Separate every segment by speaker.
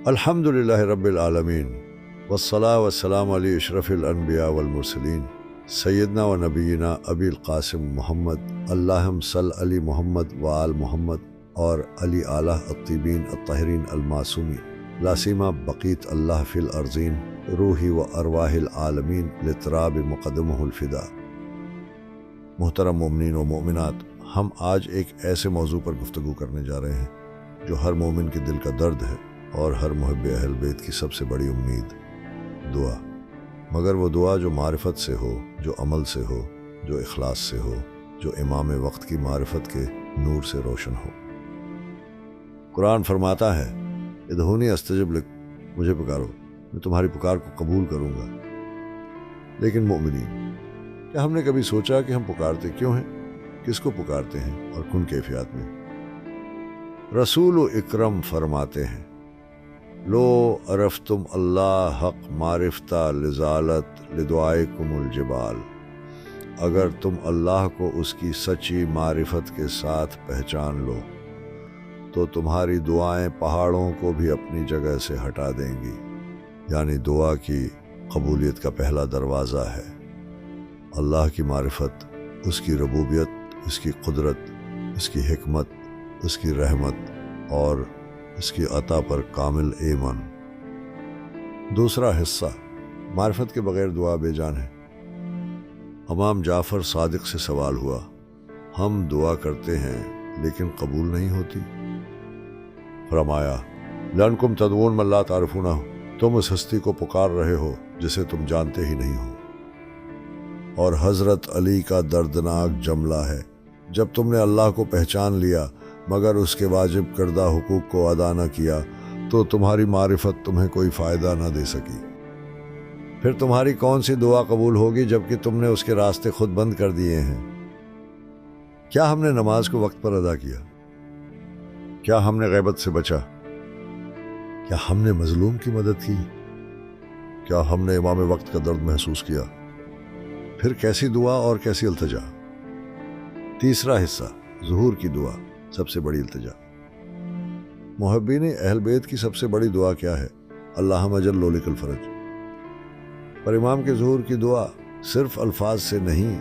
Speaker 1: الحمدللہ رب العالمین والصلاة والسلام علی اشرف الانبیاء والمرسلین سیدنا و نبینا ابی القاسم محمد اللہم صل علی محمد و آل محمد اور علی آلہ الطیبین الطاہرین المعصومین لا سیما بقیت اللہ فی الارضین روحی و ارواح العالمین لتراب مقدمہ الفدا۔ محترم مومنین و مومنات، ہم آج ایک ایسے موضوع پر گفتگو کرنے جا رہے ہیں جو ہر مومن کے دل کا درد ہے اور ہر محب اہل بیت کی سب سے بڑی امید، دعا۔ مگر وہ دعا جو معرفت سے ہو، جو عمل سے ہو، جو اخلاص سے ہو، جو امام وقت کی معرفت کے نور سے روشن ہو۔ قرآن فرماتا ہے، ادعونی استجب لکم، مجھے پکارو میں تمہاری پکار کو قبول کروں گا۔ لیکن مومنین، کیا ہم نے کبھی سوچا کہ ہم پکارتے کیوں ہیں، کس کو پکارتے ہیں اور کن کیفیات میں؟ رسول اکرم فرماتے ہیں، لو عرفتم اللہ حق معرفتہ لزالت لدعائکم الجبال، اگر تم اللہ کو اس کی سچی معرفت کے ساتھ پہچان لو تو تمہاری دعائیں پہاڑوں کو بھی اپنی جگہ سے ہٹا دیں گی۔ یعنی دعا کی قبولیت کا پہلا دروازہ ہے اللہ کی معرفت، اس کی ربوبیت، اس کی قدرت، اس کی حکمت، اس کی رحمت اور اس کی عطا پر کامل ایمان۔ دوسرا حصہ، معرفت کے بغیر دعا بے جان ہے۔ امام جعفر صادق سے سوال ہوا، ہم دعا کرتے ہیں لیکن قبول نہیں ہوتی؟ فرمایا، لَأَنَّكُمْ تَدْعُونَ مَن لَّا تَعْرِفُونَهُ، تم اس ہستی کو پکار رہے ہو جسے تم جانتے ہی نہیں ہو۔ اور حضرت علی کا دردناک جملہ ہے، جب تم نے اللہ کو پہچان لیا مگر اس کے واجب کردہ حقوق کو ادا نہ کیا تو تمہاری معرفت تمہیں کوئی فائدہ نہ دے سکی۔ پھر تمہاری کون سی دعا قبول ہوگی جبکہ تم نے اس کے راستے خود بند کر دیے ہیں؟ کیا ہم نے نماز کو وقت پر ادا کیا؟ کیا ہم نے غیبت سے بچا؟ کیا ہم نے مظلوم کی مدد کی؟ کیا ہم نے امام وقت کا درد محسوس کیا؟ پھر کیسی دعا اور کیسی التجا؟ تیسرا حصہ، ظہور کی دعا، سب سے بڑی التجا۔ محبین اہل بیت کی سب سے بڑی دعا کیا ہے؟ اللہم اجل لک الفرج۔ پر امام کے ظہور کی دعا صرف الفاظ سے نہیں،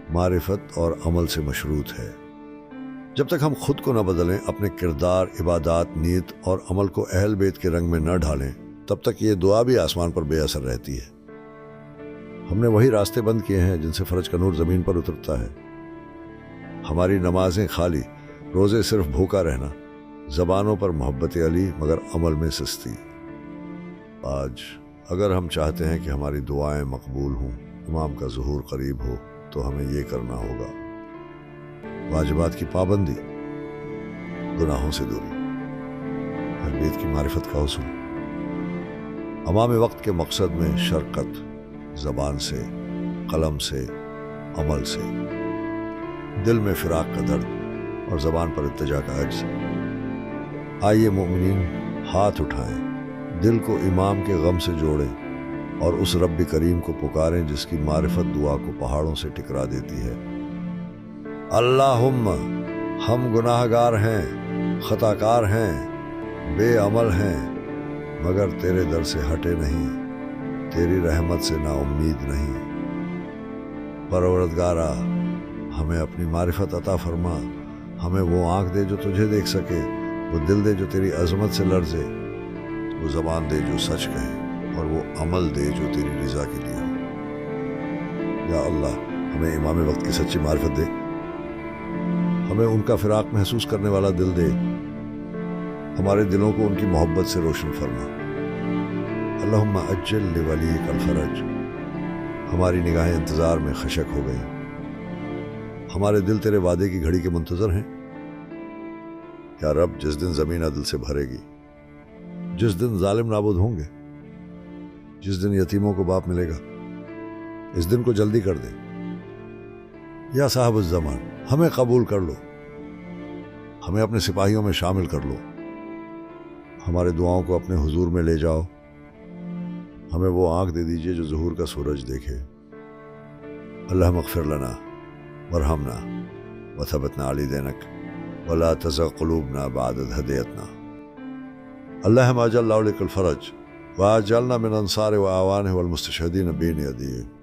Speaker 1: معرفت اور عمل سے مشروط ہے۔ جب تک ہم خود کو نہ بدلیں، اپنے کردار، عبادات، نیت اور عمل کو اہل بیت کے رنگ میں نہ ڈھالیں، تب تک یہ دعا بھی آسمان پر بے اثر رہتی ہے۔ ہم نے وہی راستے بند کیے ہیں جن سے فرج کا نور زمین پر اترتا ہے۔ ہماری نمازیں خالی، روزے صرف بھوکا رہنا، زبانوں پر محبت علی مگر عمل میں سستی۔ آج اگر ہم چاہتے ہیں کہ ہماری دعائیں مقبول ہوں، امام کا ظہور قریب ہو، تو ہمیں یہ کرنا ہوگا: واجبات کی پابندی، گناہوں سے دوری، اہل بیت کی معرفت کا حصول، امام وقت کے مقصد میں شرکت، زبان سے، قلم سے، عمل سے، دل میں فراق کا درد اور زبان پر التجا کا عجز۔ آئیے مومنین، ہاتھ اٹھائیں، دل کو امام کے غم سے جوڑیں اور اس رب کریم کو پکاریں جس کی معرفت دعا کو پہاڑوں سے ٹکرا دیتی ہے۔ اللہم، ہم گناہ گار ہیں، خطا کار ہیں، بے عمل ہیں، مگر تیرے در سے ہٹے نہیں، تیری رحمت سے نا امید نہیں۔ پروردگارا، ہمیں اپنی معرفت عطا فرما، ہمیں وہ آنکھ دے جو تجھے دیکھ سکے، وہ دل دے جو تیری عظمت سے لرزے، وہ زبان دے جو سچ کہے، اور وہ عمل دے جو تیری رضا کے لیے ہو۔ یا اللہ، ہمیں امام وقت کی سچی معرفت دے، ہمیں ان کا فراق محسوس کرنے والا دل دے، ہمارے دلوں کو ان کی محبت سے روشن فرما۔ اللہم اجل لولیک الفرج۔ ہماری نگاہیں انتظار میں خشک ہو گئیں، ہمارے دل تیرے وعدے کی گھڑی کے منتظر ہیں۔ یا رب، جس دن زمین عدل سے بھرے گی، جس دن ظالم نابود ہوں گے، جس دن یتیموں کو باپ ملے گا، اس دن کو جلدی کر دے۔ یا صاحب الزمان، ہمیں قبول کر لو، ہمیں اپنے سپاہیوں میں شامل کر لو، ہمارے دعاؤں کو اپنے حضور میں لے جاؤ، ہمیں وہ آنکھ دے دیجئے جو ظہور کا سورج دیکھے۔ اللہم اغفر لنا وارحمنا وثبتنا علی دینک ولا تزغ قلوبنا بعد اذ ہدیتنا۔ اللهم اجل لك الفرج واجعلنا من انصاره واعوانه والمستشهدين بين يديه.